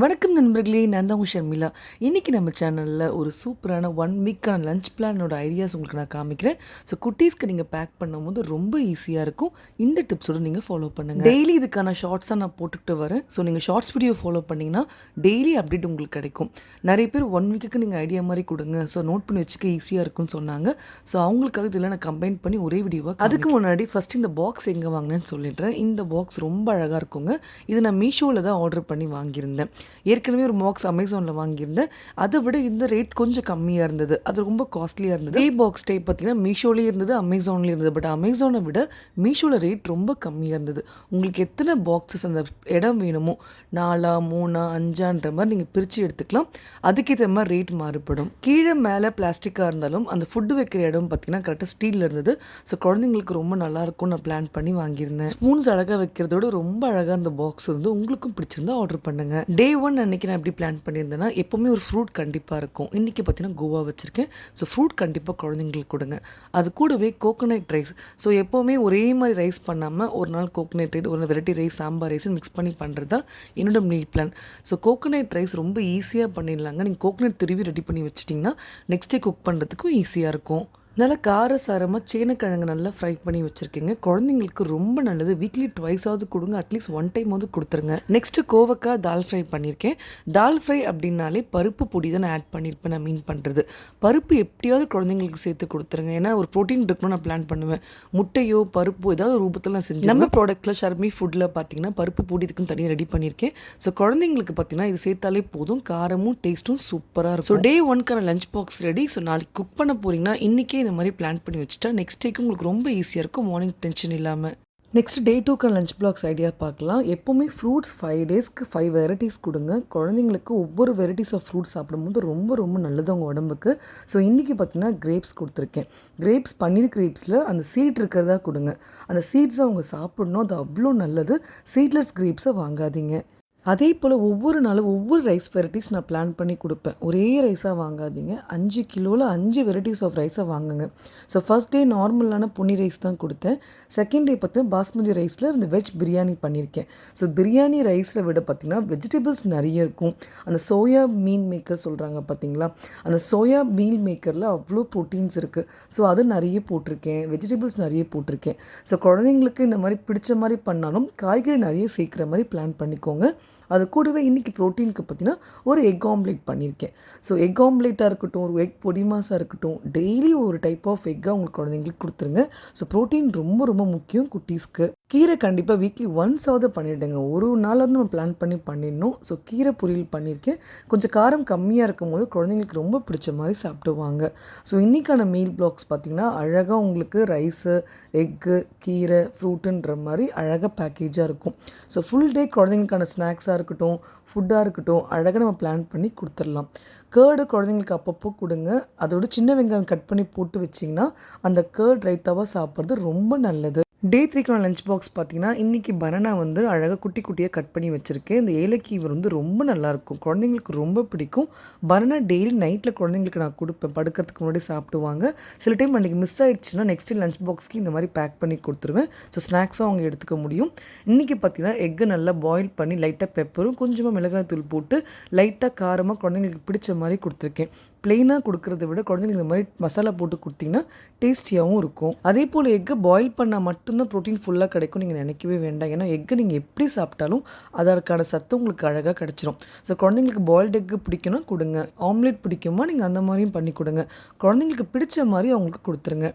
வணக்கம் நண்பர்களே, நான் தான் உங்கள் ஷர்மிளா. இன்றைக்கி நம்ம சேனலில் ஒரு சூப்பரான 1 வீக்கான லஞ்ச் பிளானோட ஐடியாஸ் உங்களுக்கு நான் காமிக்கிறேன். ஸோ குட்டீஸ்க்கு நீங்கள் பேக் பண்ணும்போது ரொம்ப ஈஸியாக இருக்கும். இந்த டிப்ஸோடு நீங்கள் ஃபாலோ பண்ணுங்கள். டெய்லி இதுக்கான ஷார்ட்ஸாக நான் போட்டுக்கிட்டு வரேன். ஸோ நீங்கள் ஷார்ட்ஸ் வீடியோ ஃபாலோ பண்ணிங்கன்னா டெய்லி அப்டேட் உங்களுக்கு கிடைக்கும். நிறைய பேர் 1 வீக்குக்கு நீங்கள் ஐடியா மாதிரி கொடுங்க, ஸோ நோட் பண்ணி வச்சுக்க ஈஸியாக இருக்கும்னு சொன்னாங்க. ஸோ அவங்களுக்காக இதில் நான் கம்பைன் பண்ணி ஒரே வீடியோவாக. அதுக்கு முன்னாடி ஃபஸ்ட் இந்த பாக்ஸ் எங்கே வாங்கினேன்னு சொல்லிடுறேன். இந்த பாக்ஸ் ரொம்ப அழகாக இருக்குங்க. இது நான் மீஷோவில் தான் ஆர்டர் பண்ணி வாங்கியிருந்தேன். ஏற்கனவே ஒரு பாக்ஸ் அமேசானில் வாங்கியிருந்தேன். அதை விட இந்த ரேட் கொஞ்சம் கம்மியாக இருந்தது. அது ரொம்ப காஸ்ட்லியாக இருந்தது. பாக்ஸ் டைப் பார்த்தீங்கன்னா மீஷோலேயே இருந்தது, அமேசான்லேயும் இருந்தது. பட் அமேசானை விட மீஷோவில் ரேட் ரொம்ப கம்மியாக இருந்தது. உங்களுக்கு எத்தனை பாக்ஸஸ் அந்த இடம் வேணுமோ, 4, 3, 5ன்ற மாதிரி நீங்கள் பிரித்து எடுத்துக்கலாம். அதுக்கேற்ற மாதிரி ரேட் மாறுபடும். கீழே மேலே பிளாஸ்டிக்காக இருந்தாலும் அந்த ஃபுட்டு வைக்கிற இடம் பார்த்தீங்கன்னா கரெக்டாக ஸ்டீலில் இருந்தது. ஸோ குழந்தைங்களுக்கு ரொம்ப நல்லாயிருக்கும். நான் பிளான் பண்ணி வாங்கியிருந்தேன். ஸ்பூன்ஸ் அழகாக வைக்கிறதோட ரொம்ப அழகாக அந்த பாக்ஸ் வந்து உங்களுக்கும் பிடிச்சிருந்தா ஆர்டர் பண்ணுங்கள். டே 1 அன்றைக்கி நான் எப்படி பிளான் பண்ணியிருந்தேன்னா, எப்போவுமே ஒரு ஃப்ரூட் கண்டிப்பாக இருக்கும். இன்றைக்கி பார்த்தீங்கன்னா கோவா வச்சுருக்கேன். ஸோ ஃப்ரூட் கண்டிப்பாக குழந்தைங்களுக்கு கொடுங்க. அது கூடவே கோகோனட் ரைஸ். ஸோ எப்போவுமே ஒரே மாதிரி ரைஸ் பண்ணாமல் ஒரு நாள் கோகோனட் ரைஸ், ஒரு variety rice, sambar rice mix பண்ணி பண்ணுறது தான் என்னோட meal plan. So coconut rice ரொம்ப ஈஸியாக பண்ணிடலாங்க. நீங்கள் கோகோனட் திருவி ரெடி பண்ணி வச்சிட்டிங்கன்னா நெக்ஸ்ட் டே குக் பண்ணுறதுக்கும் ஈஸியாக இருக்கும். நல்லா காரசாரமாக சேனக்கிழங்கு நல்லா ஃப்ரை பண்ணி வச்சுருக்கேங்க. குழந்தைங்களுக்கு ரொம்ப நல்லது. வீக்லி ட்வைஸாவது கொடுங்க, அட்லீஸ்ட் 1 டைமாவது கொடுத்துருங்க. நெக்ஸ்ட்டு கோவக்காய் தால் ஃப்ரை பண்ணியிருக்கேன். தால் ஃப்ரை அப்படின்னாலே பருப்பு பொடி தான் நான் ஆட் பண்ணியிருப்பேன். நான் மீன் பண்ணுறது பருப்பு எப்படியாவது குழந்தைங்களுக்கு சேர்த்து கொடுத்துருங்க. ஏன்னா ஒரு ப்ரோட்டீன் இருக்கணும்னு நான் பிளான் பண்ணுவேன். முட்டையோ பருப்போ ஏதாவது ரூபத்தில் நான் செஞ்சு நம்ம ப்ராடக்ட்டில் ஷர்மி ஃபுட்டில் பார்த்தீங்கன்னா பருப்பு பொடி இதுக்குன்னு தனியாக ரெடி பண்ணியிருக்கேன். ஸோ குழந்தைங்களுக்கு பார்த்தீங்கன்னா இது சேர்த்தாலே போதும், காரமும் டேஸ்ட்டும் சூப்பராக இருக்கும். ஸோ டே 1க்கான லஞ்ச் பாக்ஸ் ரெடி. ஸோ நாளைக்கு குக் பண்ண போகிறீங்கன்னா இன்றைக்கே இந்த மாதிரி பிளான் பண்ணி வச்சுட்டா நெக்ஸ்ட் டேக்கு உங்களுக்கு ரொம்ப ஈஸியாக இருக்கும், மார்னிங் டென்ஷன் இல்லாமல். நெக்ஸ்ட் டே 2க்கான லஞ்ச் பாக்ஸ் ஐடியா பார்க்கலாம். எப்போவுமே ஃப்ரூட்ஸ் 5 டேஸ்க்கு 5 வெரைட்டிஸ் கொடுங்க. குழந்தைங்களுக்கு ஒவ்வொரு வெரைட்டிஸ் ஆஃப் ஃப்ரூட்ஸ் சாப்பிடும்போது ரொம்ப ரொம்ப நல்லது அவங்க உடம்புக்கு. ஸோ இன்றைக்கி பார்த்தீங்கன்னா கிரேப்ஸ் கொடுத்துருக்கேன். கிரேப்ஸ், பன்னீர் கிரேப்ஸில் அந்த சீட் இருக்கிறதா கொடுங்க. அந்த சீட்ஸை அவங்க சாப்பிடணும், அது அவ்வளோ நல்லது. சீட்லெஸ் கிரேப்ஸை வாங்காதீங்க. அதே போல் ஒவ்வொரு நாளும் ஒவ்வொரு ரைஸ் வெரைட்டிஸ் நான் பிளான் பண்ணி கொடுப்பேன். ஒரே ரைஸாக வாங்காதீங்க. 5 கிலோவில் 5 வெரைட்டிஸ் ஆஃப் ரைஸை வாங்குங்க. ஸோ ஃபர்ஸ்ட் டே நார்மலான பொன்னி ரைஸ் தான் கொடுத்தேன். செகண்ட் டே பார்த்தீங்கன்னா பாஸ்மதி ரைஸில் இந்த வெஜ் பிரியாணி பண்ணியிருக்கேன். ஸோ பிரியாணி ரைஸில் விட பார்த்திங்கன்னா வெஜிடபிள்ஸ் நிறைய இருக்கும். அந்த சோயா மீல் மேக்கர் சொல்கிறாங்க பார்த்தீங்களா, அந்த சோயா மீல் மேக்கரில் அவ்வளோ ப்ரோட்டீன்ஸ் இருக்குது. ஸோ அது நிறைய போட்டிருக்கேன், வெஜிடபிள்ஸ் நிறைய போட்டிருக்கேன். ஸோ குழந்தைங்களுக்கு இந்த மாதிரி பிடிச்ச மாதிரி பண்ணாலும் காய்கறி நிறைய சேர்க்குற மாதிரி பிளான் பண்ணிக்கோங்க. அது கூடவே இன்றைக்கி ப்ரோட்டீனுக்கு பார்த்தீங்கன்னா ஒரு எக் ஆம்லேட் பண்ணியிருக்கேன். ஸோ எக் ஆம்லேட்டாக இருக்கட்டும், ஒரு எக் பொடி மாஸாக இருக்கட்டும், டெய்லி ஒரு டைப் ஆஃப் எக்காக உங்களுக்கு குழந்தைங்களுக்கு கொடுத்துருங்க. ஸோ ப்ரோட்டீன் ரொம்ப ரொம்ப முக்கியம் குட்டீஸ்க்கு. கீரை கண்டிப்பாக வீக்லி ஒன்ஸாவது பண்ணிவிடுங்க. ஒரு நாளாவது நம்ம பிளான் பண்ணி பண்ணிடணும். ஸோ கீரை பொரியல் பண்ணியிருக்கேன். கொஞ்சம் காரம் கம்மியாக இருக்கும் போது குழந்தைங்களுக்கு ரொம்ப பிடிச்ச மாதிரி சாப்பிடுவாங்க. ஸோ இன்றைக்கான மீல் பிளாக்ஸ் பார்த்திங்கன்னா அழகாக உங்களுக்கு ரைஸு, எக்கு, கீரை, ஃப்ரூட்டுன்ற மாதிரி அழகாக பேக்கேஜாக இருக்கும். ஸோ ஃபுல் டே குழந்தைங்களுக்கான ஸ்நாக்ஸாக இருக்கட்டும், ஃபுட்டாக இருக்கட்டும், அழகாக நம்ம பிளான் பண்ணி கொடுத்துடலாம். கேர்டு குழந்தைங்களுக்கு அப்பப்போ கொடுங்க. அதோட சின்ன வெங்காயம் கட் பண்ணி போட்டு வச்சிங்கன்னா அந்த கேர்ட் ரைத்தாவாக சாப்பிட்றது ரொம்ப நல்லது. டே 3க்கான லஞ்ச் பாக்ஸ் பார்த்தீங்கன்னா இன்றைக்கி பனானா வந்து அழகாக குட்டி குட்டியாக கட் பண்ணி வச்சுருக்கேன். இந்த ஏலக்கி வந்து ரொம்ப நல்லாயிருக்கும், குழந்தைங்களுக்கு ரொம்ப பிடிக்கும். பனானா டெய்லி நைட்டில் குழந்தைங்களுக்கு நான் கொடுப்பேன், படுக்கிறதுக்கு முன்னாடி சாப்பிடுவாங்க. சில டைம் அன்றைக்கி மிஸ் ஆகிடுச்சுன்னா நெக்ஸ்ட் டே லஞ்ச் பாக்ஸ்க்கு இந்த மாதிரி பேக் பண்ணி கொடுத்துருவேன். ஸோ ஸ்நாக்ஸாக அவங்க எடுத்துக்க முடியும். இன்றைக்கி பார்த்தீங்கன்னா எக்கு நல்லா பாயில் பண்ணி லைட்டாக பெப்பரும் கொஞ்சமாக மிளகாய் தூள் போட்டு லைட்டாக காரமாக குழந்தைங்களுக்கு பிடிச்ச மாதிரி கொடுத்துருக்கேன். ப்ளெயினாக கொடுக்குறத விட குழந்தைங்களுக்கு இந்த மாதிரி மசாலா போட்டு கொடுத்திங்கன்னா டேஸ்டியாகவும் இருக்கும். அதே போல் எக்கு பாயில் பண்ணால் மட்டும்தான் ப்ரோட்டீன் ஃபுல்லாக கிடைக்கும் நீங்கள் நினைக்கவே வேண்டாம். ஏன்னா எக்கு நீங்கள் எப்படி சாப்பிட்டாலும் அதற்கான சத்து உங்களுக்கு அழகாக கிடச்சிரும். ஸோ குழந்தைங்களுக்கு பாயில்டு எக்கு பிடிக்குன்னா கொடுங்க. ஆம்லேட் பிடிக்குமா நீங்கள் அந்த மாதிரியும் பண்ணி கொடுங்க. குழந்தைங்களுக்கு பிடிச்ச மாதிரி அவங்களுக்கு கொடுத்துருங்க.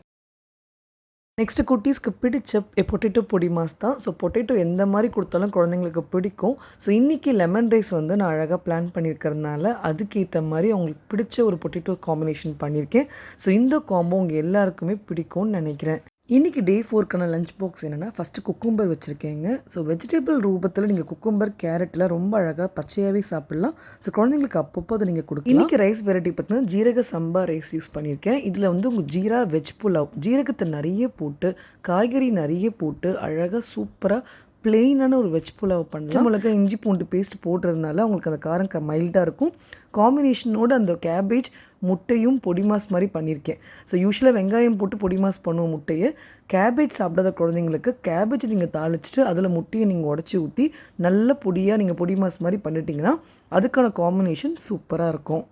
நெக்ஸ்ட்டு குட்டீஸ்க்கு பிடிச்ச பொட்டேட்டோ பொடி மாஸ் தான். ஸோ பொட்டேட்டோ எந்த மாதிரி கொடுத்தாலும் குழந்தைங்களுக்கு பிடிக்கும். ஸோ இன்றைக்கி லெமன் ரைஸ் வந்து நான் அழகாக பிளான் பண்ணியிருக்கிறதுனால அதுக்கேற்ற மாதிரி அவங்களுக்கு பிடிச்ச ஒரு பொட்டேட்டோ காம்பினேஷன் பண்ணியிருக்கேன். ஸோ இந்த காம்போ உங்கள் எல்லாருக்குமே பிடிக்கும்னு நினைக்கிறேன். இன்றைக்கி டே 4க்கான லஞ்ச் பாக்ஸ் என்னென்னா ஃபஸ்ட்டு குக்கும்பர் வச்சுருக்கேங்க. ஸோ வெஜிடபிள் ரூபத்தில் நீங்கள் குக்கும்பர், கேரட்டில் ரொம்ப அழகாக பச்சையாகவே சாப்பிட்லாம். ஸோ குழந்தைங்களுக்கு அப்பப்போ அதை நீங்கள் கொடுக்கலாம். இன்றைக்கி ரைஸ் வெரைட்டி பார்த்தீங்கன்னா ஜீரக சம்பா ரைஸ் யூஸ் பண்ணியிருக்கேன். இதில் வந்து உங்கள் ஜீரா வெஜ் புலாவ், ஜீரகத்தை நிறைய போட்டு காய்கறி நிறைய போட்டு அழகாக சூப்பராக பிளெயினான ஒரு வெஜ் புலாவ் பண்ணலாம். மிளகாய் இஞ்சி பூண்டு பேஸ்ட் போடுறதுனால அவங்களுக்கு அந்த காரம் மைல்டாக இருக்கும். காம்பினேஷனோடு அந்த கேபேஜ் முட்டையும் பொடி மாஸ் மாதிரி பண்ணியிருக்கேன். ஸோ யூஸ்வலாக வெங்காயம் போட்டு பொடி மாஸ் பண்ணுவோம் முட்டையை. கேபேஜ் சாப்பிடாத குழந்தைங்களுக்கு கேபேஜ் நீங்கள் தாளிச்சிட்டு அதில் முட்டையை நீங்கள் உடச்சி ஊற்றி நல்ல பொடியாக நீங்கள் பொடி மாஸ் மாதிரி பண்ணிட்டீங்கன்னா அதுக்கான காம்பினேஷன் சூப்பராக இருக்கும்.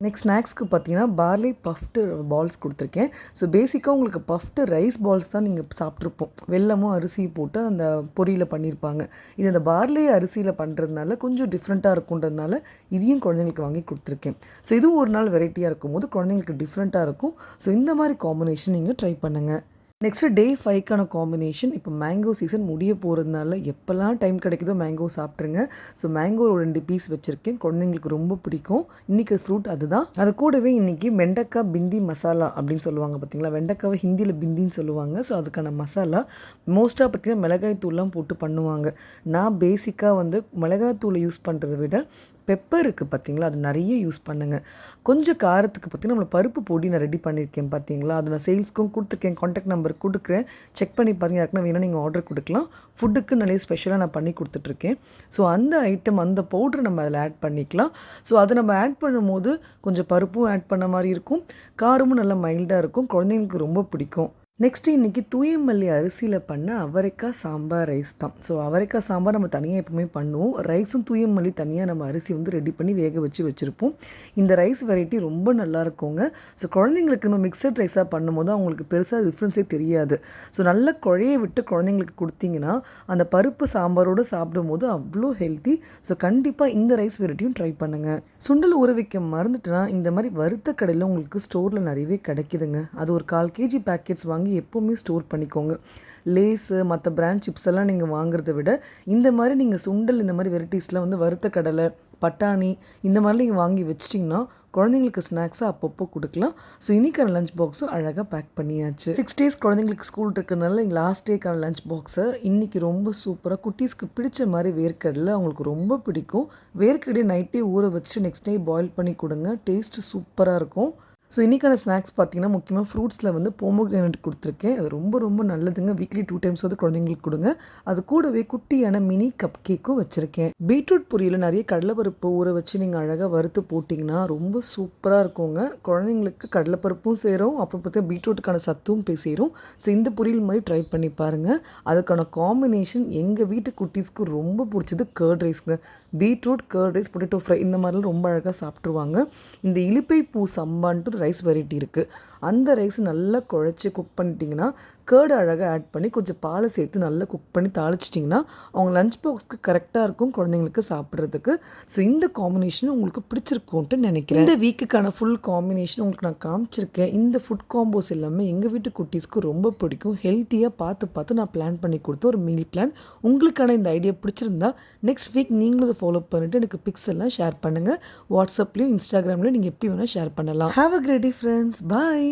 நெக்ஸ்ட் ஸ்நாக்ஸ்க்கு பார்த்தீங்கன்னா பார்லி பஃப்டு பால்ஸ் கொடுத்துருக்கேன். ஸோ பேசிக்காக உங்களுக்கு பஃப்டு ரைஸ் பால்ஸ் தான் நீங்கள் சாப்பிட்ருப்போம். வெல்லமும் அரிசியும் போட்டு அந்த பொரியில் பண்ணியிருப்பாங்க. இது அந்த பார்லி அரிசியில் பண்ணுறதுனால கொஞ்சம் டிஃப்ரெண்ட்டாக இருக்குன்றதுனால இதையும் குழந்தைங்களுக்கு வாங்கி கொடுத்துருக்கேன். ஸோ இதுவும் ஒரு நாள் வெரைட்டியாக இருக்கும்போது குழந்தைங்களுக்கு டிஃப்ரெண்ட்டாக இருக்கும். ஸோ இந்த மாதிரி காம்பினேஷன் நீங்கள் ட்ரை பண்ணுங்கள். நெக்ஸ்ட்டு டே 5க்கான காம்பினேஷன். இப்போ மேங்கோ சீசன் முடிய போகிறதுனால எப்போல்லாம் டைம் கிடைக்குதோ மேங்கோ சாப்பிட்ருங்க. ஸோ மேங்கோ 2 பீஸ் வச்சுருக்கேன். குழந்தைங்களுக்கு ரொம்ப பிடிக்கும். இன்றைக்கி ஃப்ரூட் அதுதான். அது கூடவே இன்றைக்கி வெண்டைக்காய் பிந்தி மசாலா அப்படின்னு சொல்லுவாங்க பார்த்தீங்களா. வெண்டைக்காவை ஹிந்தியில் பிந்தின்னு சொல்லுவாங்க. ஸோ அதுக்கான மசாலா மோஸ்ட்டாக பார்த்திங்கன்னா மிளகாய் தூள்லாம் போட்டு பண்ணுவாங்க. நான் பேசிக்காக மிளகாய் தூளை யூஸ் பண்ணுறதை விட பெப்பர் இருக்குது பார்த்தீங்களா, அது நிறைய யூஸ் பண்ணுங்கள். கொஞ்சம் காரத்துக்கு பார்த்திங்கன்னா நம்மளை பருப்பு பொடி நான் ரெடி பண்ணியிருக்கேன் பார்த்தீங்களா. அது நான் சேல்ஸ்க்கும் கொடுத்துருக்கேன். கான்டாக்ட் நம்பர் கொடுக்குறேன். செக் பண்ணி பாருங்கள். யாருக்குன்னா வேணால் நீங்கள் ஆர்டர் கொடுக்கலாம். ஃபுட்டுக்கு நிறைய ஸ்பெஷலாக நான் பண்ணி கொடுத்துட்ருக்கேன். ஸோ அந்த ஐட்டம் அந்த பவுட்ரு நம்ம அதில் ஆட் பண்ணிக்கலாம். ஸோ அதை நம்ம ஆட் பண்ணும்போது கொஞ்சம் பருப்பும் ஆட் பண்ண மாதிரி இருக்கும். காரமும் நல்லா மைல்டாக இருக்கும். குழந்தைங்களுக்கு ரொம்ப பிடிக்கும். நெக்ஸ்ட்டு இன்றைக்கி தூயமல்லி அரிசியில் பண்ண அவரைக்காய் சாம்பார் ரைஸ் தான். ஸோ அவரைக்காய் சாம்பார் நம்ம தனியாக எப்பவுமே பண்ணுவோம். ரைஸும் தூயமல்லி தனியாக நம்ம அரிசி ரெடி பண்ணி வேக வச்சுருப்போம். இந்த ரைஸ் வெரைட்டி ரொம்ப நல்லா இருக்குங்க. ஸோ குழந்தைங்களுக்கு நம்ம மிக்சட் ரைஸாக பண்ணும்போது அவங்களுக்கு பெருசாக டிஃப்ரென்ஸே தெரியாது. ஸோ நல்லா குழைய விட்டு குழந்தைங்களுக்கு கொடுத்தீங்கன்னா அந்த பருப்பு சாம்பாரோடு சாப்பிடும்போது அவ்வளோ ஹெல்த்தி. ஸோ கண்டிப்பாக இந்த ரைஸ் வெரைட்டியும் ட்ரை பண்ணுங்கள். சுண்டல் ஊற வைக்க மறந்துட்டுனா இந்த மாதிரி வறுத்த கடையில் உங்களுக்கு ஸ்டோரில் நிறையவே கிடைக்குதுங்க. அது ஒரு 1/4 kg பேக்கெட்ஸ் வாங்கி எப்போவுமே ஸ்டோர் பண்ணிக்கோங்க. லேஸு மற்ற பிராண்ட் சிப்ஸ் எல்லாம் நீங்கள் வாங்குறத விட இந்த மாதிரி நீங்கள் சுண்டல் இந்த மாதிரி வெரைட்டிஸில் வறுத்த கடலை பட்டாணி இந்த மாதிரி நீங்கள் வாங்கி வச்சிட்டிங்கன்னா குழந்தைங்களுக்கு ஸ்நாக்ஸாக அப்பப்போ கொடுக்கலாம். ஸோ இன்றைக்கான லஞ்ச் பாக்ஸும் அழகாக பேக் பண்ணியாச்சு. 6 days குழந்தைங்களுக்கு ஸ்கூல் இருக்கிறதுனால எங்கள் லாஸ்ட் டேக்கான லஞ்ச் பாக்ஸை இன்றைக்கி ரொம்ப சூப்பராக குட்டீஸ்க்கு பிடிச்ச மாதிரி வேர்க்கடலை அவங்களுக்கு ரொம்ப பிடிக்கும். வேர்க்கடலை நைட்டே ஊற வச்சு நெக்ஸ்ட் டே பாயில் பண்ணி கொடுங்க. டேஸ்ட்டு சூப்பராக இருக்கும். ஸோ இன்றைக்கான ஸ்நாக்ஸ் பார்த்திங்கன்னா முக்கியமாக ஃப்ரூட்ஸில் போமோகிரானேட் கொடுத்துருக்கேன். அது ரொம்ப ரொம்ப நல்லதுங்க. வீக்லி 2 times குழந்தைங்களுக்கு கொடுங்க. அது கூடவே குட்டியான மினி கப் கேக்கும் வச்சுருக்கேன். பீட்ரூட் பொரியல் நிறைய கடலைப்பருப்பு ஊற வச்சு நீங்கள் அழகாக வறுத்து போட்டிங்கன்னா ரொம்ப சூப்பராக இருக்குங்க. குழந்தைங்களுக்கு கடலைப்பருப்பும் சேரும், அப்புறம் பார்த்தீங்கன்னா பீட்ரூட்டுக்கான சத்தும் சேரும். ஸோ இந்த பொரியல் மாதிரி ட்ரை பண்ணி பாருங்கள். அதுக்கான காம்பினேஷன் எங்கள் வீட்டு குட்டீஸ்க்கு ரொம்ப பிடிச்சது கர்ட் ரைஸ்ங்க. Beetroot curd rice potato fry இந்த மாதிரிலாம் ரொம்ப அழகாக சாப்பிட்ருவாங்க. இந்த இலிப்பை பூ சம்பான்ட்டு ரைஸ் வெரைட்டி இருக்குது. அந்த ரைஸ் நல்லா குழச்சி குக் பண்ணிட்டிங்கன்னா கேர்டு அழகாக ஆட் பண்ணி கொஞ்சம் பாலை சேர்த்து நல்லா குக் பண்ணி தாளிச்சிட்டிங்கன்னா அவங்க லஞ்ச் பாக்ஸ்க்கு கரெக்டாக இருக்கும் குழந்தைங்களுக்கு சாப்பிட்றதுக்கு. ஸோ இந்த காம்பினேஷன் உங்களுக்கு பிடிச்சிருக்கும்ட்டு நினைக்கிறேன். இந்த வீக்குக்கான ஃபுல் காம்பினேஷன் உங்களுக்கு நான் காமிச்சிருக்கேன். இந்த ஃபுட் காம்போஸ் எல்லாமே எங்கள் வீட்டு குட்டீஸ்க்கு ரொம்ப பிடிக்கும். ஹெல்த்தியாக பார்த்து நான் பிளான் பண்ணி கொடுத்த ஒரு மீல் பிளான். உங்களுக்கான இந்த ஐடியா பிடிச்சிருந்தா நெக்ஸ்ட் வீக் நீங்களும் அதை ஃபாலோ பண்ணிவிட்டு எனக்கு பிக்ஸ் எல்லாம் ஷேர் பண்ணுங்கள். வாட்ஸ்அப்லேயும் இன்ஸ்டாகிராம்லேயும் நீங்கள் எப்படி வேணால் ஷேர் பண்ணலாம். Have a great day friends. Bye.